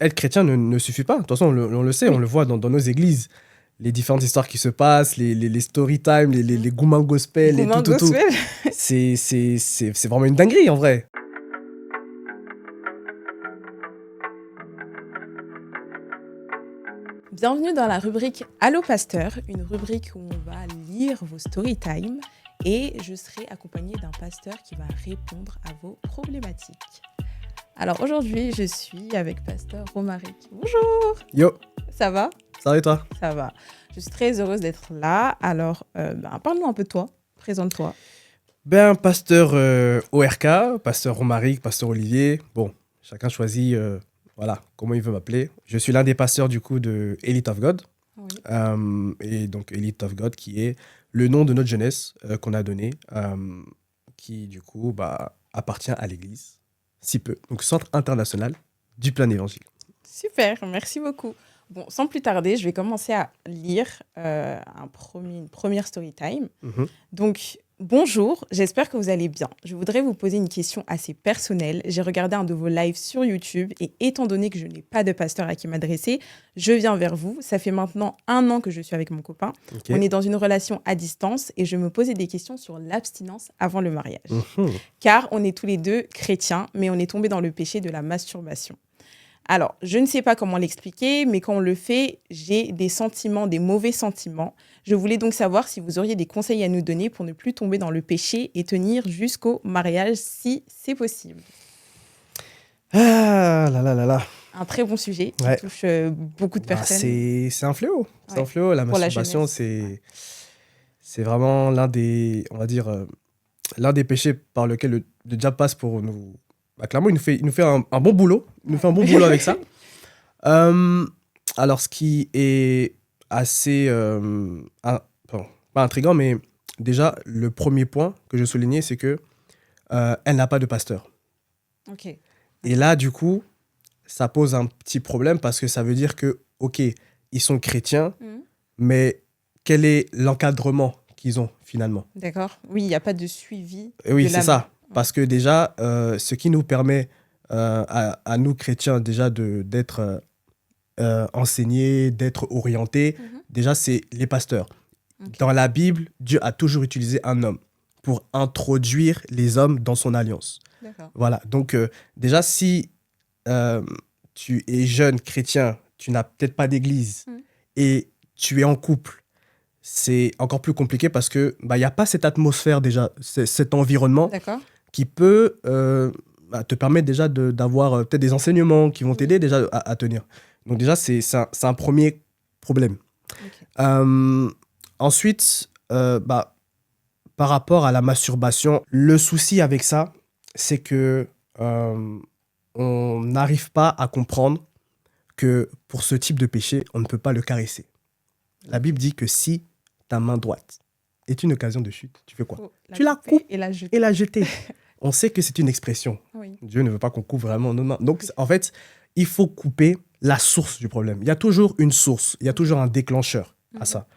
Être chrétien ne suffit pas. De toute façon, on le sait, Oui. on le voit dans nos églises. Les différentes histoires qui se passent, les story time, les gourmands gospel et Gourmand tout. gospel. C'est vraiment une dinguerie en vrai. Bienvenue dans la rubrique Allo Pasteur, une rubrique où on va lire vos story time et je serai accompagnée d'un pasteur qui va répondre à vos problématiques. Alors aujourd'hui, je suis avec pasteur Romaric. Bonjour, Yo, ça va? ça va et toi? Ça va. Je suis très heureuse d'être là. Alors, parle-nous un peu de toi. Présente-toi. Ben, pasteur ORK, pasteur Romaric, pasteur Olivier. Bon, chacun choisit voilà, comment il veut m'appeler. Je suis l'un des pasteurs du coup de Elite of God. Oui. Et donc Elite of God qui est le nom de notre jeunesse qu'on a donné, qui du coup appartient à l'église, si peu. Donc Centre international du plein évangile. Super, merci beaucoup. Bon, sans plus tarder, je vais commencer à lire une première story time. Mhm. Donc, bonjour, j'espère que vous allez bien. Je voudrais vous poser une question assez personnelle. J'ai regardé un de vos lives sur YouTube et étant donné que je n'ai pas de pasteur à qui m'adresser, je viens vers vous. Ça fait maintenant 1 an que je suis avec mon copain. Ok. On est dans une relation à distance et je me posais des questions sur l'abstinence avant le mariage. Mhm. Car on est tous les deux chrétiens, mais on est tombé dans le péché de la masturbation. Alors, je ne sais pas comment l'expliquer, mais quand on le fait, j'ai des sentiments, des mauvais sentiments. Je voulais donc savoir si vous auriez des conseils à nous donner pour ne plus tomber dans le péché et tenir jusqu'au mariage, si c'est possible. Ah là là là là. Un très bon sujet qui Ouais. touche beaucoup de Bah, personnes. c'est un fléau. C'est Ouais. un fléau. La Pour la masturbation, jeunesse. c'est vraiment l'un des, on va dire, l'un des péchés par lequel le diable passe pour nous. Bah, clairement, il nous fait un bon boulot. Il nous fait un bon boulot avec ça. Alors, ce qui est assez, pas intriguant, mais déjà, le premier point que je soulignais, c'est que elle n'a pas de pasteur. Ok. Et là, du coup, ça pose un petit problème parce que ça veut dire que, ok, ils sont chrétiens, Mhm. mais quel est l'encadrement qu'ils ont finalement? D'accord. Oui, il n'y a pas de suivi. Et oui, de c'est l'âme. ça. Parce que déjà, ce qui nous permet à nous chrétiens déjà d'être enseignés, d'être orientés, Mhm. déjà, c'est les pasteurs. Ok. Dans la Bible, Dieu a toujours utilisé un homme pour introduire les hommes dans son alliance. D'accord. Voilà. Donc, déjà, si tu es jeune chrétien, tu n'as peut-être pas d'église et tu es en couple, c'est encore plus compliqué parce que il n'y a pas cette atmosphère déjà, cet environnement D'accord. qui peut te permettre déjà d'avoir peut-être des enseignements qui vont t'aider déjà à tenir. Donc déjà, c'est un premier problème. Ok. Ensuite, par rapport à la masturbation, le souci avec ça, c'est que on n'arrive pas à comprendre que pour ce type de péché, on ne peut pas le caresser. La Bible dit que si ta main droite est une occasion de chute, tu fais quoi? Oh, Tu la couper coupes et la jeter. et la jeter. On sait que c'est une expression. Oui. Dieu ne veut pas qu'on coupe vraiment nos mains. Donc, Oui. en fait, il faut couper la source du problème. Il y a toujours une source, il y a toujours un déclencheur à ça.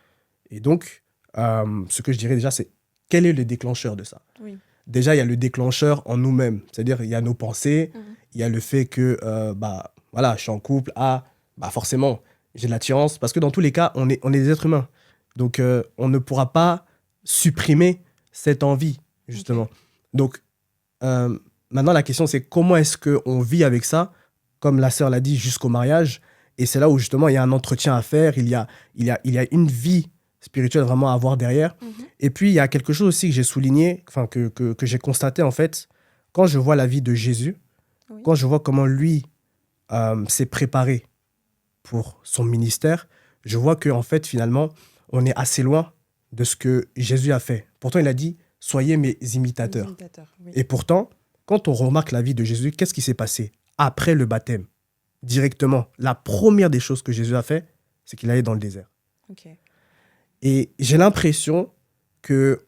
Et donc, ce que je dirais déjà, c'est quel est le déclencheur de ça? Oui. Déjà, il y a le déclencheur en nous-mêmes. C'est-à-dire, il y a nos pensées, il y a le fait que, voilà, je suis en couple, forcément, j'ai de l'attirance. Parce que dans tous les cas, on est des êtres humains. Donc, on ne pourra pas supprimer cette envie, justement. Ok. Donc, maintenant, la question, c'est comment est-ce qu'on vit avec ça, comme la sœur l'a dit, jusqu'au mariage. Et c'est là où, justement, il y a un entretien à faire, il y a une vie spirituelle vraiment à avoir derrière. Et puis, il y a quelque chose aussi que j'ai souligné, que j'ai constaté, en fait, quand je vois la vie de Jésus, Oui. quand je vois comment lui s'est préparé pour son ministère, je vois que en fait, finalement, on est assez loin de ce que Jésus a fait. Pourtant, il a dit, soyez mes imitateurs. Imitateur, oui. Et pourtant, quand on remarque la vie de Jésus, qu'est-ce qui s'est passé après le baptême? Directement, la première des choses que Jésus a fait, c'est qu'il allait dans le désert. Ok. Et j'ai l'impression que,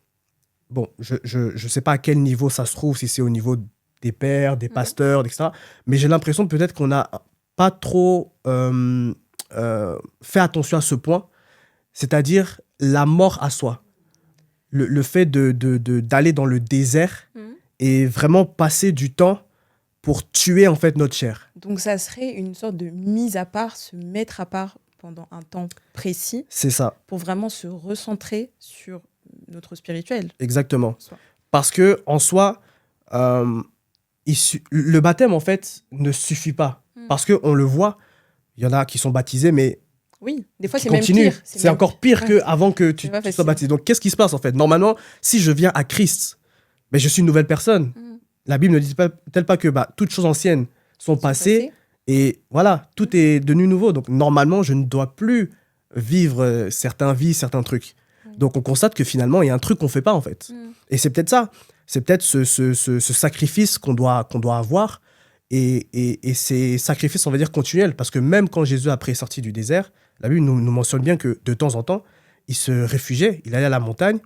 bon, je sais pas à quel niveau ça se trouve, si c'est au niveau des pères, des pasteurs, etc. Mais j'ai l'impression peut-être qu'on n'a pas trop fait attention à ce point, c'est-à-dire la mort à soi. Le fait d'aller dans le désert et vraiment passer du temps pour tuer en fait notre chair. Donc, ça serait une sorte de mise à part, se mettre à part pendant un temps précis C'est ça, pour vraiment se recentrer sur notre spirituel. exactement. Soit. Parce que en soi, euh, le baptême en fait ne suffit pas. Parce qu'on le voit, il y en a qui sont baptisés, mais Oui, des fois, qui c'est même continuent. pire. C'est encore pire Ouais. qu'avant que C'est tu pas sois facile. baptisé. Donc, qu'est-ce qui se passe en fait? Normalement, si je viens à Christ, mais je suis une nouvelle personne. La Bible ne dit pas, tel pas que toutes choses anciennes sont passées et voilà, tout est devenu nouveau. Donc, normalement, je ne dois plus vivre certains vies, certains trucs. Donc, on constate que finalement, il y a un truc qu'on ne fait pas en fait. Et c'est peut-être ça. C'est peut-être ce sacrifice qu'on doit avoir. Et ces sacrifices, on va dire, continuels. Parce que même quand Jésus, après, est sorti du désert, la Bible nous mentionne bien que de temps en temps, il se réfugiait, il allait à la montagne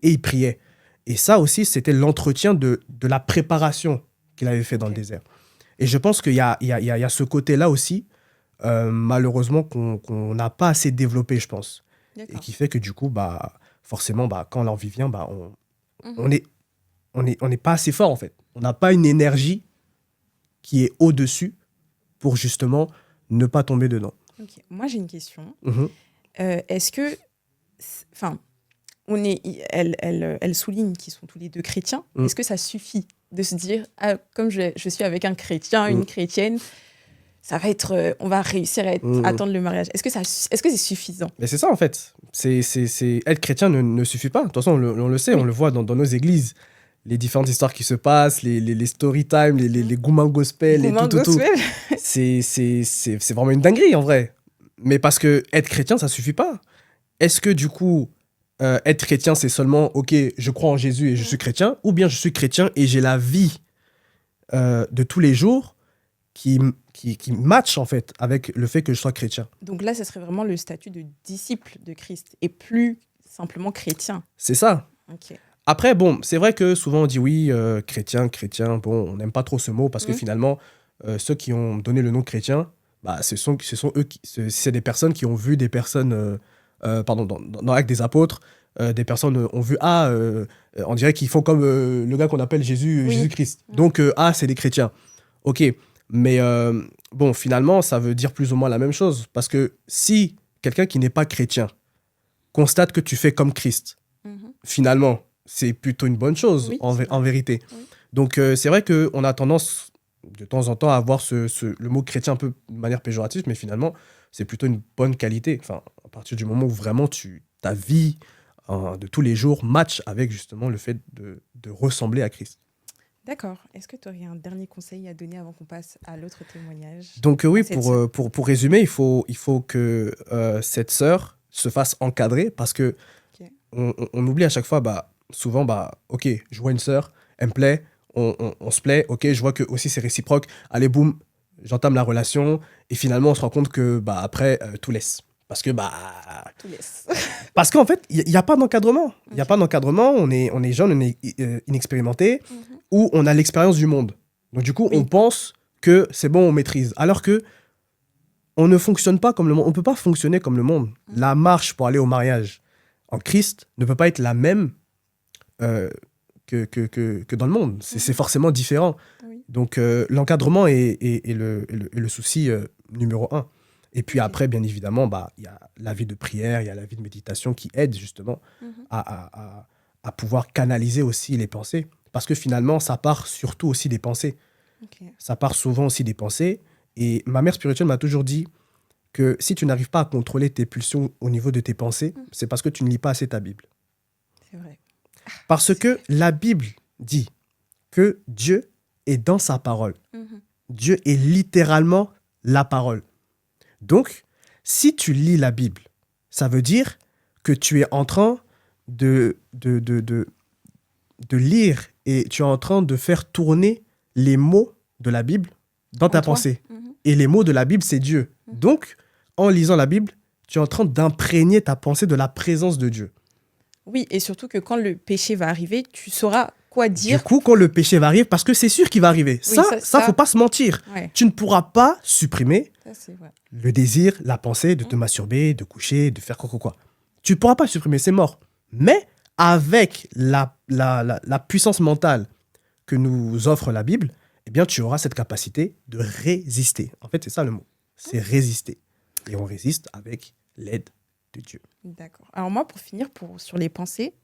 et il priait. Et ça aussi, c'était l'entretien de la préparation qu'il avait fait dans le désert. Et je pense qu'il y a ce côté-là aussi, malheureusement, qu'on n'a pas assez développé, je pense. D'accord. Et qui fait que du coup, forcément, quand l'envie vient, on n'est pas assez fort, en fait. On n'a pas une énergie qui est au-dessus pour justement ne pas tomber dedans. Ok. Moi, j'ai une question. Mhm. Est-ce que... Enfin, elle souligne qu'ils sont tous les deux chrétiens. Est-ce que ça suffit de se dire, comme je suis avec un chrétien, une chrétienne, ça va être, on va réussir à attendre le mariage. Est-ce que c'est suffisant? Mais c'est ça, en fait. Être chrétien ne suffit pas. De toute façon, on le sait, on le voit dans nos églises. Les différentes histoires qui se passent, les story time, les gourmands gospel, tout. C'est vraiment une dinguerie, en vrai. Mais parce que être chrétien, ça suffit pas. Est-ce que, du coup, être chrétien, c'est seulement, ok, je crois en Jésus et je suis chrétien, ou bien je suis chrétien et j'ai la vie de tous les jours qui match, en fait, avec le fait que je sois chrétien. Donc là, ça serait vraiment le statut de disciple de Christ et plus simplement chrétien. C'est ça. Ok. Après, bon, c'est vrai que souvent on dit oui, chrétien, bon, on n'aime pas trop ce mot parce que finalement, ceux qui ont donné le nom chrétien, ce sont eux, c'est des personnes qui ont vu des personnes, dans l'Acte des Apôtres, des personnes ont vu, on dirait qu'ils font comme le gars qu'on appelle Jésus-Christ. Donc, c'est des chrétiens. Ok, mais bon, finalement, ça veut dire plus ou moins la même chose parce que si quelqu'un qui n'est pas chrétien constate que tu fais comme Christ, finalement, c'est plutôt une bonne chose, en vérité. Oui. Donc, c'est vrai qu'on a tendance, de temps en temps, à avoir le mot chrétien un peu de manière péjorative, mais finalement, c'est plutôt une bonne qualité. Enfin, à partir du moment où vraiment ta vie de tous les jours match avec justement le fait de ressembler à Christ. D'accord. Est-ce que tu aurais un dernier conseil à donner avant qu'on passe à l'autre témoignage? Donc, oui, pour résumer, il faut que cette sœur se fasse encadrer parce que on oublie à chaque fois, souvent, ok, je vois une sœur, elle me plaît, on se plaît, ok, je vois que aussi c'est réciproque, allez, boum, j'entame la relation, et finalement, on se rend compte que, après, tout laisse. Parce que, tout laisse. Parce qu'en fait, il n'y a pas d'encadrement. Il n'y a pas d'encadrement, on est jeune, on est inexpérimenté, ou on a l'expérience du monde. Donc, du coup, on pense que c'est bon, on maîtrise. Alors que, on ne fonctionne pas comme le monde, on ne peut pas fonctionner comme le monde. La marche pour aller au mariage en Christ ne peut pas être la même que dans le monde. C'est forcément différent. Oui. Donc, l'encadrement est le souci numéro 1. Et puis après, bien évidemment, y a la vie de prière, il y a la vie de méditation qui aide justement à pouvoir canaliser aussi les pensées. Parce que finalement, ça part surtout aussi des pensées. Okay. Ça part souvent aussi des pensées. Et ma mère spirituelle m'a toujours dit que si tu n'arrives pas à contrôler tes pulsions au niveau de tes pensées, c'est parce que tu ne lis pas assez ta Bible. C'est vrai. Parce que la Bible dit que Dieu est dans sa parole. Dieu est littéralement la parole. Donc, si tu lis la Bible, ça veut dire que tu es en train de lire et tu es en train de faire tourner les mots de la Bible dans ta pensée. Et les mots de la Bible, c'est Dieu. Donc, en lisant la Bible, tu es en train d'imprégner ta pensée de la présence de Dieu. Oui, et surtout que quand le péché va arriver, tu sauras quoi dire. Du coup, quand le péché va arriver, parce que c'est sûr qu'il va arriver. Oui, ça, faut pas se mentir. Ouais. Tu ne pourras pas supprimer le désir, la pensée de te masturber, de coucher, de faire quoi. Tu ne pourras pas le supprimer, c'est mort. Mais avec la puissance mentale que nous offre la Bible, eh bien, tu auras cette capacité de résister. En fait, c'est ça le mot. C'est résister. Et on résiste avec l'aide de Dieu. D'accord. Alors moi, pour finir, sur les pensées,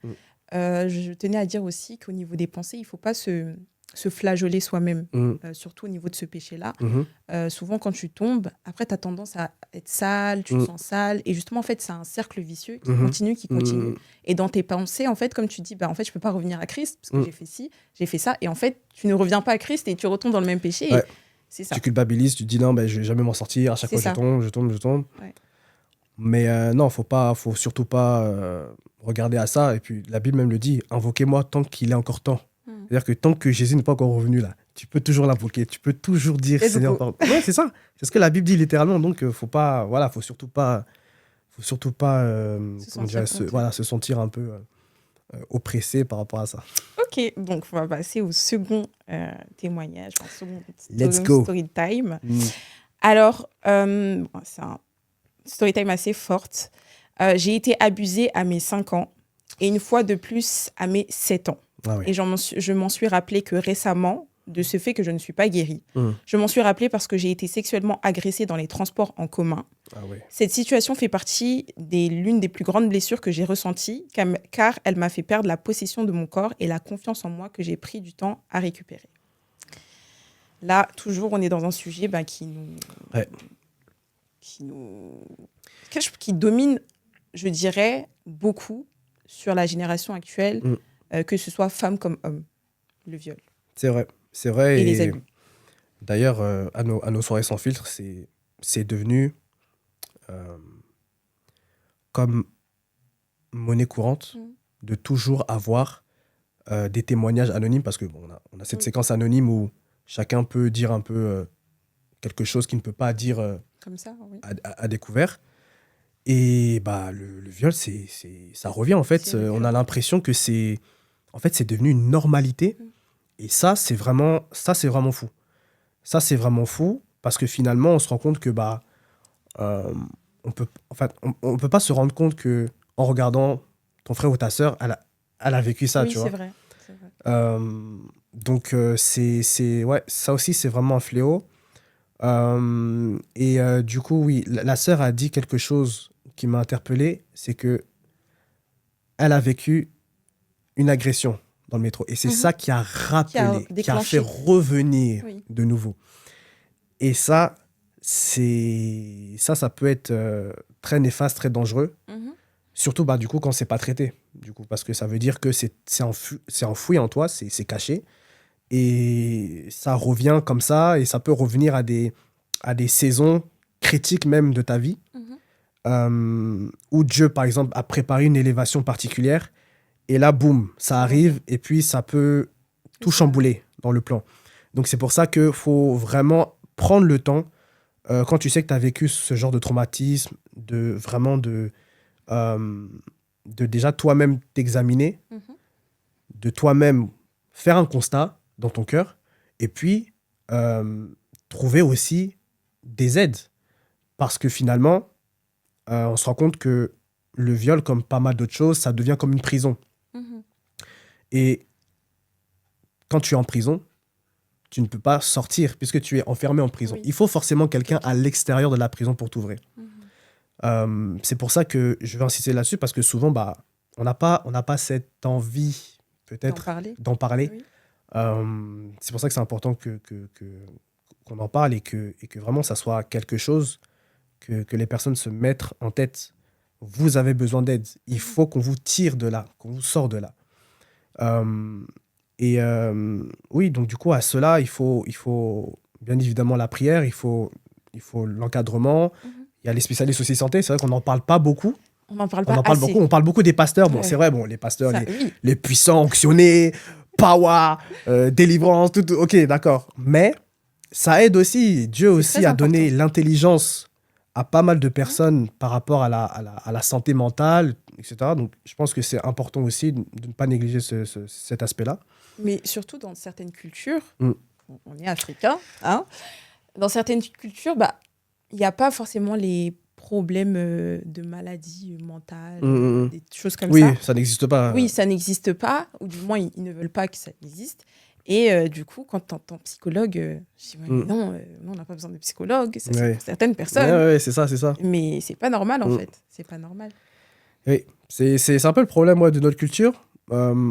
je tenais à dire aussi qu'au niveau des pensées, il ne faut pas se flageoler soi-même, surtout au niveau de ce péché-là. Souvent, quand tu tombes, après, tu as tendance à être sale, tu te sens sale. Et justement, en fait, c'est un cercle vicieux qui continue. Et dans tes pensées, en fait, comme tu dis, en fait, je ne peux pas revenir à Christ parce que j'ai fait ci, j'ai fait ça. Et en fait, tu ne reviens pas à Christ et tu retombes dans le même péché. Ouais. C'est ça. Tu culpabilises, tu te dis non, je ne vais jamais m'en sortir. À chaque fois, je tombe. Ouais. Mais non, faut surtout pas regarder à ça. Et puis, la Bible même le dit, invoquez-moi tant qu'il est encore temps. C'est-à-dire que tant que Jésus n'est pas encore revenu là, tu peux toujours l'invoquer, tu peux toujours dire Seigneur, pardon. Ouais, c'est ça. C'est ce que la Bible dit littéralement. Donc, faut surtout pas se sentir un peu oppressé par rapport à ça. Ok, donc on va passer au second témoignage, au second Let's go. story time. Alors, c'est un story time assez forte. J'ai été abusée à mes 5 ans et une fois de plus à mes 7 ans. Ah oui. Et je m'en suis rappelé que récemment, de ce fait que je ne suis pas guérie. Je m'en suis rappelé parce que j'ai été sexuellement agressée dans les transports en commun. Ah oui. Cette situation fait partie de l'une des plus grandes blessures que j'ai ressenties, car elle m'a fait perdre la possession de mon corps et la confiance en moi que j'ai pris du temps à récupérer. Là, toujours, on est dans un sujet qui domine, je dirais, beaucoup sur la génération actuelle, que ce soit femme comme homme, le viol. C'est vrai. Et les abus. D'ailleurs, à nos soirées sans filtre, c'est devenu comme monnaie courante de toujours avoir des témoignages anonymes, parce que on a cette séquence anonyme où chacun peut dire un peu quelque chose qu'il ne peut pas dire comme ça, oui. à découvert. Et le viol, ça revient en fait. On a l'impression que c'est devenu une normalité. Et ça, c'est vraiment fou. Ça, c'est vraiment fou parce que finalement, on se rend compte que on peut pas se rendre compte que en regardant ton frère ou ta sœur, elle a vécu ça, oui, tu vois. C'est vrai. Donc ça aussi, c'est vraiment un fléau. Du coup, oui, la sœur a dit quelque chose qui m'a interpellé, c'est que elle a vécu une agression dans le métro. Et c'est ça qui a rappelé, qui a fait revenir de nouveau. Et ça peut être très néfaste, très dangereux. Surtout, du coup, quand c'est pas traité. Du coup, parce que ça veut dire que c'est enfoui en toi, c'est caché. Et ça revient comme ça, et ça peut revenir à des saisons critiques même de ta vie, où Dieu, par exemple, a préparé une élévation particulière. Et là, boum, ça arrive, et puis ça peut tout chambouler dans le plan. Donc, c'est pour ça qu'il faut vraiment prendre le temps, quand tu sais que tu as vécu ce genre de traumatisme, de déjà toi-même t'examiner, de toi-même faire un constat dans ton cœur, et puis trouver aussi des aides. Parce que finalement, on se rend compte que le viol, comme pas mal d'autres choses, ça devient comme une prison. Et quand tu es en prison, tu ne peux pas sortir puisque tu es enfermé en prison. Oui. Il faut forcément quelqu'un à l'extérieur de la prison pour t'ouvrir. C'est pour ça que je vais insister là-dessus, parce que souvent, on n'a pas cette envie, peut-être, d'en parler. Oui. C'est pour ça que c'est important qu'on en parle et que vraiment ça soit quelque chose que les personnes se mettent en tête. Vous avez besoin d'aide. Il faut qu'on vous tire de là, qu'on vous sort de là. Oui, donc du coup, à cela, il faut bien évidemment la prière, il faut l'encadrement. Il y a les spécialistes aussi santé. C'est vrai qu'on n'en parle pas beaucoup. On n'en parle pas assez. Beaucoup. On parle beaucoup des pasteurs. Bon, c'est vrai, les pasteurs, les puissants, onctionnés, power, délivrance, tout. Ok, d'accord. Mais ça aide aussi. Dieu aussi a donné l'intelligence à pas mal de personnes par rapport à la santé mentale, etc. Donc, je pense que c'est important aussi de ne pas négliger cet aspect-là. Mais surtout dans certaines cultures, on est africain, hein, dans certaines cultures, il n'y a pas forcément les problèmes de maladies mentales, des choses comme ça. Oui, ça n'existe pas. Oui, ça n'existe pas, ou du moins, ils ne veulent pas que ça existe. Et du coup, quand tu entends psychologue, je dis, ouais, mais Mm. non, on n'a pas besoin de psychologue, ça c'est Ouais. pour certaines Ouais, personnes. ouais, c'est ça, c'est ça. Mais c'est pas normal, en Mm. fait. C'est pas normal. Oui, c'est un peu le problème ouais, de notre culture.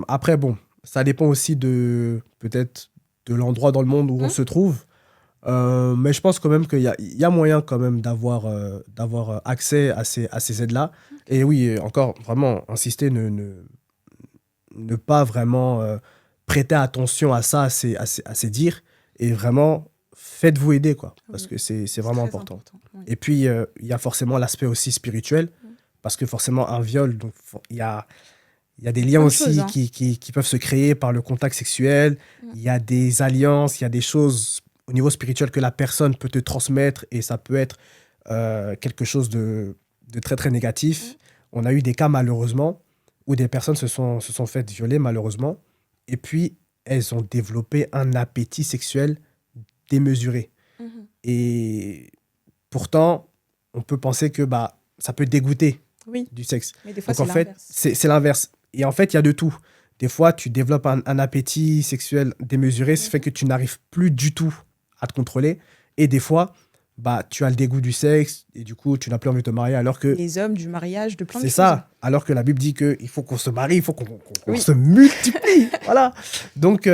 Après, bon, ça dépend aussi de peut-être de l'endroit dans le monde où on se trouve. Mais je pense quand même qu'il y a moyen quand même d'avoir accès à ces aides-là. Et oui, encore vraiment insister, ne pas vraiment prêter attention à ça, à ces dires. Et vraiment, faites-vous aider, quoi. Parce Oui, que c'est c'est vraiment très important. important. Oui. Et puis, il y a forcément l'aspect aussi spirituel. Parce que forcément, un viol, donc il y a des liens Plein de choses, aussi hein. qui peuvent se créer par le contact sexuel. Il y a des alliances, il y a des choses au niveau spirituel que la personne peut te transmettre et ça peut être quelque chose de très, très négatif. On a eu des cas, malheureusement, où des personnes se sont faites violer, malheureusement, et puis elles ont développé un appétit sexuel démesuré. Mhm. Et pourtant, on peut penser que bah, ça peut dégoûter Oui, du sexe. mais des fois, Donc c'est en fait, l'inverse. c'est l'inverse. Et en fait, il y a de tout. Des fois, tu développes un appétit sexuel démesuré, ce fait que tu n'arrives plus du tout à te contrôler. Et des fois, bah, tu as le dégoût du sexe et du coup, tu n'as plus envie de te marier alors que Les hommes, du mariage, de plein de c'est choses. ça. Alors que la Bible dit qu'il faut qu'on se marie, il faut qu'on Oui. se multiplie. Voilà. Donc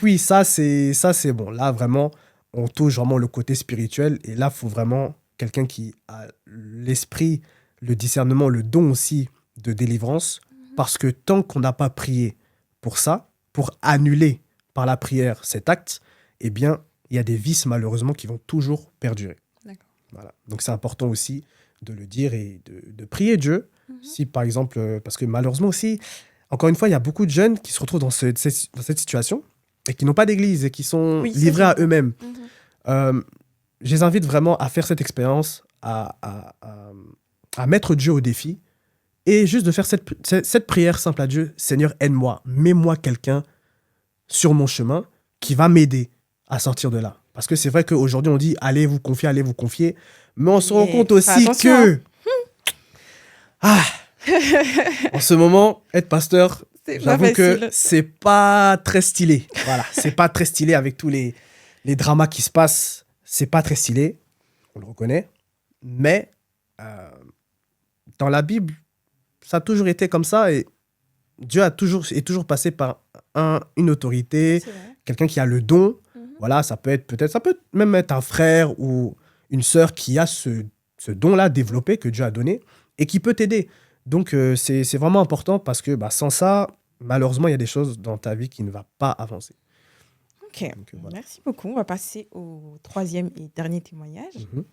oui, ça c'est bon. Là, vraiment, on touche vraiment le côté spirituel. Et là, il faut vraiment quelqu'un qui a l'esprit, le discernement, le don aussi de délivrance. Parce que tant qu'on n'a pas prié pour ça, pour annuler par la prière cet acte, eh bien, il y a des vices malheureusement qui vont toujours perdurer. D'accord. Voilà. Donc c'est important aussi de le dire et de prier Dieu. Si par exemple, parce que malheureusement aussi, encore une fois, il y a beaucoup de jeunes qui se retrouvent dans cette situation et qui n'ont pas d'église et qui sont Oui, ça, livrés à j'entends. eux-mêmes. Mhm. Je les invite vraiment à faire cette expérience, à mettre Dieu au défi et juste de faire cette prière simple à Dieu. Seigneur, aide-moi, mets-moi quelqu'un sur mon chemin qui va m'aider à sortir de là. Parce que c'est vrai qu'aujourd'hui, on dit allez vous confier, mais on se rend Mais compte faut faire aussi attention, que. Ah En ce moment, être pasteur, C'est pas j'avoue que facile. c'est pas très stylé. Voilà, c'est pas très stylé avec tous les dramas qui se passent. C'est pas très stylé, on le reconnaît. Mais dans la Bible, ça a toujours été comme ça et Dieu est toujours passé par une autorité, C'est vrai. quelqu'un qui a le don. Mhm. Voilà, ça peut même être un frère ou une sœur qui a ce don-là développé que Dieu a donné et qui peut t'aider. Donc, c'est vraiment important parce que bah, sans ça, malheureusement, il y a des choses dans ta vie qui ne vont pas avancer. Ok, Donc, voilà. merci beaucoup. On va passer au troisième et dernier témoignage. Mhm.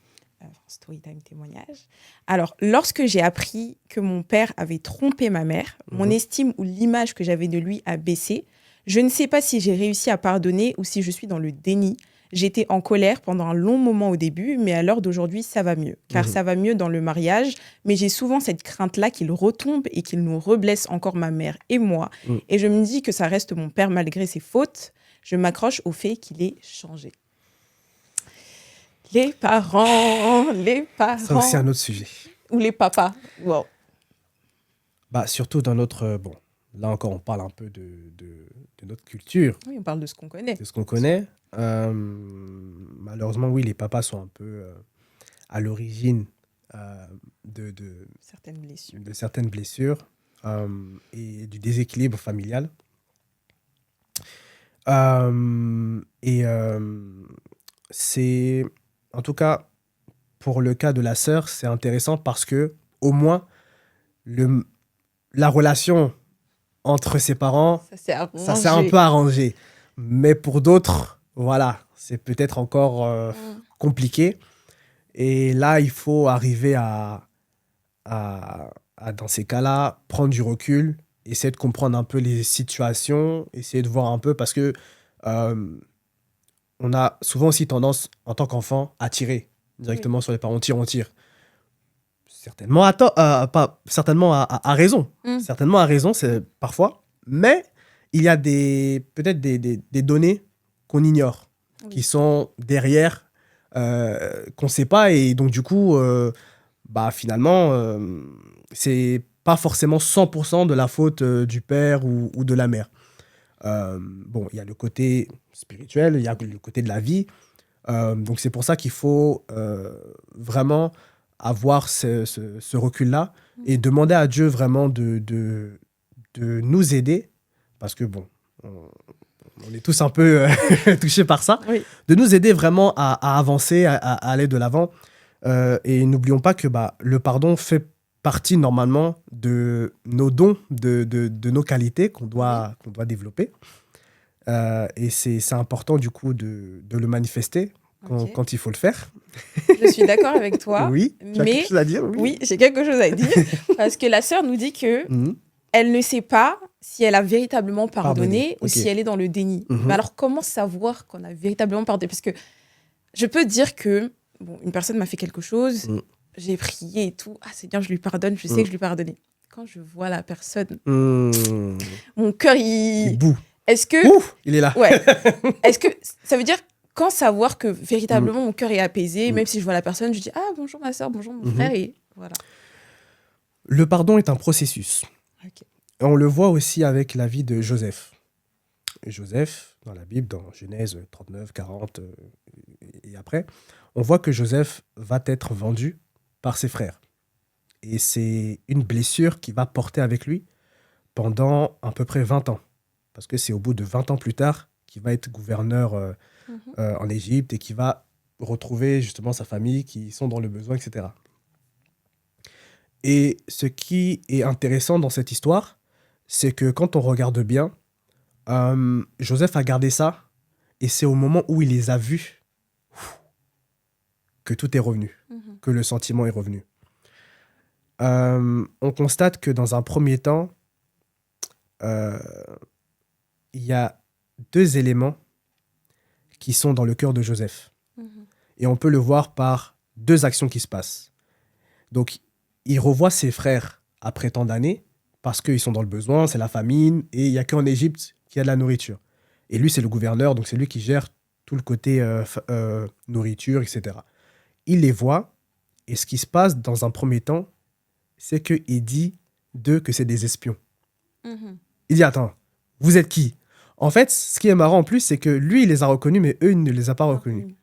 Story time témoignage. Alors, lorsque j'ai appris que mon père avait trompé ma mère, mon estime ou l'image que j'avais de lui a baissé. Je ne sais pas si j'ai réussi à pardonner ou si je suis dans le déni. J'étais en colère pendant un long moment au début, mais à l'heure d'aujourd'hui, ça va mieux. Car ça va mieux dans le mariage, mais j'ai souvent cette crainte-là qu'il retombe et qu'il nous reblesse encore ma mère et moi. Et je me dis que ça reste mon père malgré ses fautes. Je m'accroche au fait qu'il ait changé. Les parents. Ça aussi, un autre sujet. Ou les papas. Wow. Bah, surtout dans notre... bon, là encore, on parle un peu de notre culture, Oui, on parle de ce qu'on connaît. de ce qu'on connaît. Malheureusement, oui, les papas sont un peu à l'origine de Certaines blessures. de certaines blessures et du déséquilibre familial. C'est, en tout cas, pour le cas de la sœur, c'est intéressant parce que au moins, la relation entre ses parents, ça s'est un peu arrangé. Mais pour d'autres, voilà, c'est peut-être encore compliqué. Et là, il faut arriver dans ces cas-là, prendre du recul, essayer de comprendre un peu les situations, essayer de voir un peu, parce que on a souvent aussi tendance, en tant qu'enfant, à tirer directement sur les parents. On tire. Certainement certainement à raison. Certainement à raison, c'est parfois. Mais il y a peut-être des données qu'on ignore, qui sont derrière, qu'on ne sait pas. Et donc, du coup, bah, finalement, c'est pas forcément 100% de la faute du père ou de la mère. Bon, il y a le côté spirituel, il y a le côté de la vie. Donc, c'est pour ça qu'il faut vraiment avoir ce recul-là et demander à Dieu vraiment de nous aider, parce que, bon, on est tous un peu touchés par ça, Oui. de nous aider vraiment à avancer, à aller de l'avant. Et n'oublions pas que le pardon fait partie normalement de nos dons, de nos qualités qu'on doit développer. Et c'est important du coup de le manifester Ok. quand il faut le faire. Je suis d'accord avec toi. Oui, tu as mais quelque chose à dire? oui, j'ai quelque chose à dire. Parce que la sœur nous dit que Mhm. elle ne sait pas si elle a véritablement pardonné ou ok. si elle est dans le déni. Mhm. Mais alors, comment savoir qu'on a véritablement pardonné? Parce que je peux dire que bon, une personne m'a fait quelque chose, Mhm. j'ai prié et tout. Ah, c'est bien, je lui pardonne, je sais Mhm. que je lui ai pardonné. Quand je vois la personne, Mmh. mon cœur, Il boue. Est-ce que... Ouf, il est là. Ouais. Est-ce que ça veut dire quand savoir que véritablement mon cœur est apaisé, même si je vois la personne, je dis ah bonjour ma soeur, bonjour mon frère et voilà. Le pardon est un processus. Ok. On le voit aussi avec la vie de Joseph. Joseph, dans la Bible, dans Genèse 39, 40 et après, on voit que Joseph va être vendu par ses frères. Et c'est une blessure qu'il va porter avec lui pendant à peu près 20 ans. Parce que c'est au bout de 20 ans plus tard qu'il va être gouverneur en Égypte et qu'il va retrouver justement sa famille qui sont dans le besoin, etc. Et ce qui est intéressant dans cette histoire, c'est que quand on regarde bien, Joseph a gardé ça et c'est au moment où il les a vus que tout est revenu, que le sentiment est revenu. On constate que dans un premier temps, il y a deux éléments qui sont dans le cœur de Joseph. Et on peut le voir par deux actions qui se passent. Donc, il revoit ses frères après tant d'années parce qu'ils sont dans le besoin, c'est la famine, et il n'y a qu'en Égypte qu'il y a de la nourriture. Et lui, c'est le gouverneur, donc c'est lui qui gère tout le côté nourriture, etc. Il les voit, et ce qui se passe dans un premier temps, c'est qu'il dit d'eux que c'est des espions. Il dit, attends, vous êtes qui? En fait, ce qui est marrant en plus, c'est que lui, il les a reconnus, mais eux, il ne les a pas reconnus.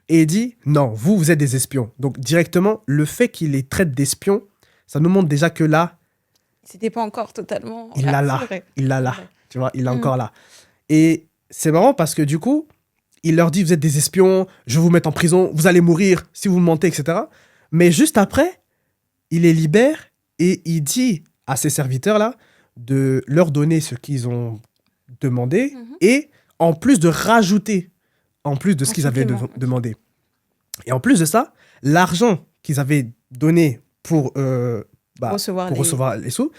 Et il dit, non, vous êtes des espions. Donc, directement, le fait qu'il les traite d'espions, ça nous montre déjà que là, C'était pas encore totalement... il l'a là. c'est vrai. Il l'a là. C'est vrai. Tu vois, il l'a encore là. Et c'est marrant parce que du coup, il leur dit, vous êtes des espions, je vais vous mettre en prison, vous allez mourir si vous me mentez, etc. Mais juste après, il les libère et il dit à ses serviteurs-là de leur donner ce qu'ils ont demandé et en plus de rajouter, en plus de ce Un qu'ils avaient supplément, ok. demandé. Et en plus de ça, l'argent qu'ils avaient donné pour recevoir les sous,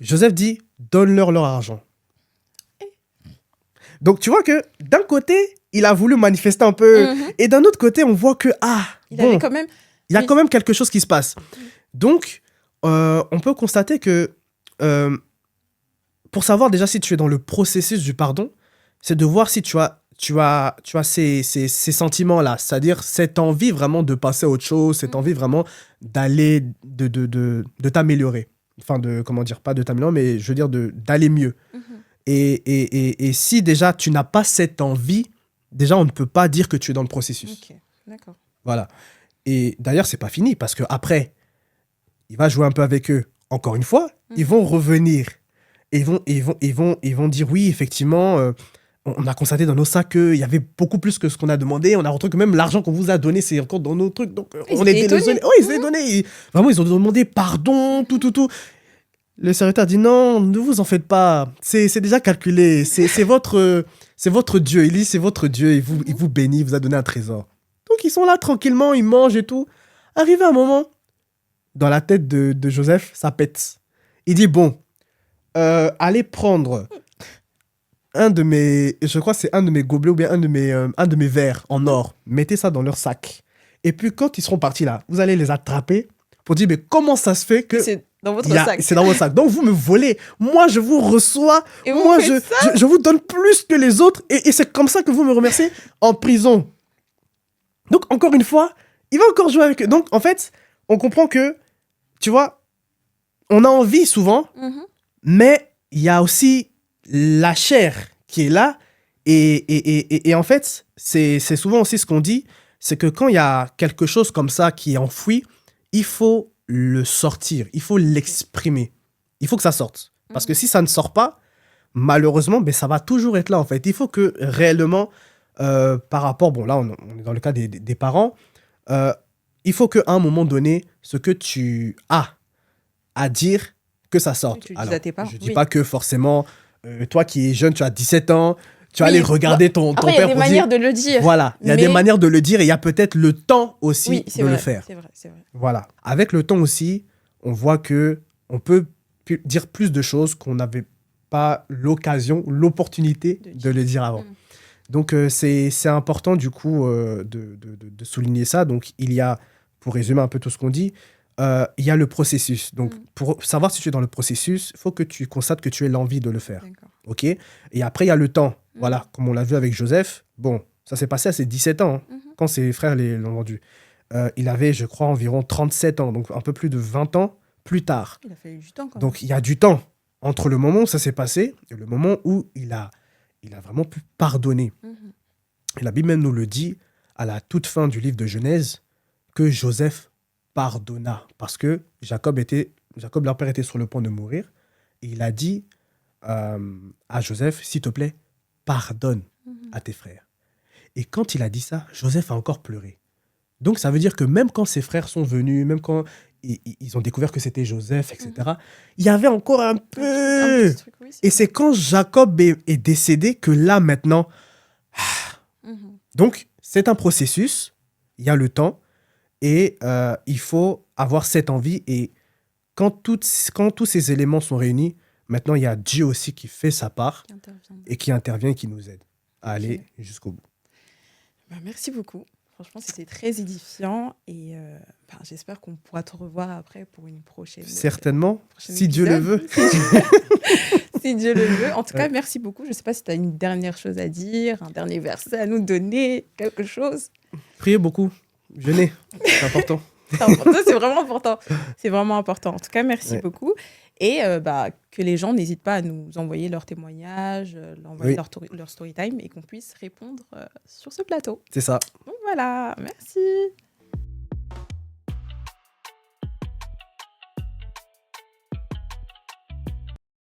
Joseph dit, donne-leur leur argent. Donc tu vois que d'un côté, il a voulu manifester un peu, et d'un autre côté, on voit que, Il avait quand même... il y a quand même quelque chose qui se passe. Donc, on peut constater que pour savoir déjà si tu es dans le processus du pardon, c'est de voir si tu as ces sentiments-là, c'est-à-dire cette envie vraiment de passer à autre chose, cette envie vraiment d'aller, de t'améliorer. Enfin, comment dire, pas de t'améliorer, mais je veux dire d'aller mieux. Et si déjà tu n'as pas cette envie, déjà on ne peut pas dire que tu es dans le processus. Ok, d'accord. Voilà. Et d'ailleurs, c'est pas fini parce que après, il va jouer un peu avec eux. Encore une fois, ils vont revenir. Et ils vont dire oui, effectivement, on a constaté dans nos sacs qu'il y avait beaucoup plus que ce qu'on a demandé. On a retrouvé que même l'argent qu'on vous a donné, c'est encore dans nos trucs. Donc, Ils on est étaient désolé. étonnés. Oui, ils étaient étonnés. Vraiment, ils ont demandé pardon, tout. Le serviteur dit non, ne vous en faites pas. C'est déjà calculé. C'est votre Dieu. Il dit c'est votre Dieu. Il vous bénit, il vous a donné un trésor. Donc, ils sont là tranquillement, ils mangent et tout. Arrivé un moment, dans la tête de Joseph, ça pète. Il dit bon, allez prendre je crois que c'est un de mes gobelets ou bien un de mes verres en or. Mettez ça dans leur sac. Et puis, quand ils seront partis là, vous allez les attraper pour dire mais comment ça se fait que C'est dans votre sac. c'est dans votre sac. Donc, vous me volez. Moi, je vous reçois. Et vous Moi, faites ça je vous donne plus que les autres. Et c'est comme ça que vous me remerciez en prison. Donc, encore une fois, il va encore jouer avec eux. Donc, en fait, on comprend que, tu vois, on a envie souvent, mais il y a aussi la chair qui est là. Et en fait, c'est souvent aussi ce qu'on dit, c'est que quand il y a quelque chose comme ça qui est enfoui, il faut le sortir, il faut l'exprimer. Il faut que ça sorte. Parce que si ça ne sort pas, malheureusement, ben, ça va toujours être là, en fait. Il faut que réellement, par rapport, bon, là, on est dans le cas des parents, il faut qu'à un moment donné, ce que tu as à dire, que ça Oui, sorte. tu le dis Alors, à tes parents. je ne dis Oui. pas que forcément, toi qui es jeune, tu as 17 ans, tu vas Oui, aller regarder ton Après, il y a père des pour manières dire... de le dire. Voilà, il y a des mais- manières de le dire et il y a peut-être le temps aussi Oui, c'est de le vrai. faire. C'est vrai, c'est vrai. Voilà. Avec le temps aussi, on voit que on peut dire plus de choses qu'on n'avait pas l'occasion, l'opportunité De de dire. le dire avant. Mm. Donc, c'est important, du coup, de souligner ça. Donc, il y a, pour résumer un peu tout ce qu'on dit, il y a le processus. Donc, Mm. pour savoir si tu es dans le processus, il faut que tu constates que tu aies l'envie de le faire. D'accord. OK? Et après, il y a le temps. Mm. Voilà, comme on l'a vu avec Joseph. Bon, ça s'est passé à ses 17 ans, hein, Mhm. quand ses frères l'ont vendu. Il avait, je crois, environ 37 ans, donc un peu plus de 20 ans plus tard. Il a fallu du temps quand même. Donc, il y a du temps entre le moment où ça s'est passé et le moment où il a vraiment pu pardonner. Mhm. Et la Bible même nous le dit à la toute fin du livre de Genèse que Joseph pardonna parce que Jacob, leur père, était sur le point de mourir et il a dit à Joseph, s'il te plaît, pardonne Mhm. à tes frères. Et quand il a dit ça, Joseph a encore pleuré. Donc ça veut dire que même quand ses frères sont venus, même quand ils ont découvert que c'était Joseph, etc., il y avait encore un Un peu. petit truc, oui, c'est Et vrai. c'est quand Jacob est décédé que là, maintenant... Mhm. Donc, c'est un processus, il y a le temps, et il faut avoir cette envie. Et quand tous ces éléments sont réunis, maintenant, il y a Dieu aussi qui fait sa part Qui intervient. et qui intervient et qui nous aide à Ok. aller jusqu'au bout. Bah, merci beaucoup. Franchement, c'était très édifiant et j'espère qu'on pourra te revoir après pour une prochaine. Certainement, prochain si Dieu le veut. épisode. Si Dieu le veut. En tout cas, Ouais. merci beaucoup. Je ne sais pas si tu as une dernière chose à dire, un dernier verset à nous donner, quelque chose. Priez beaucoup, jeûnez, c'est important. C'est important, c'est vraiment important. C'est vraiment important. En tout cas, merci Ouais. beaucoup. Et que les gens n'hésitent pas à nous envoyer leurs témoignages, envoyer leur story time et qu'on puisse répondre sur ce plateau. C'est ça. Donc voilà, merci.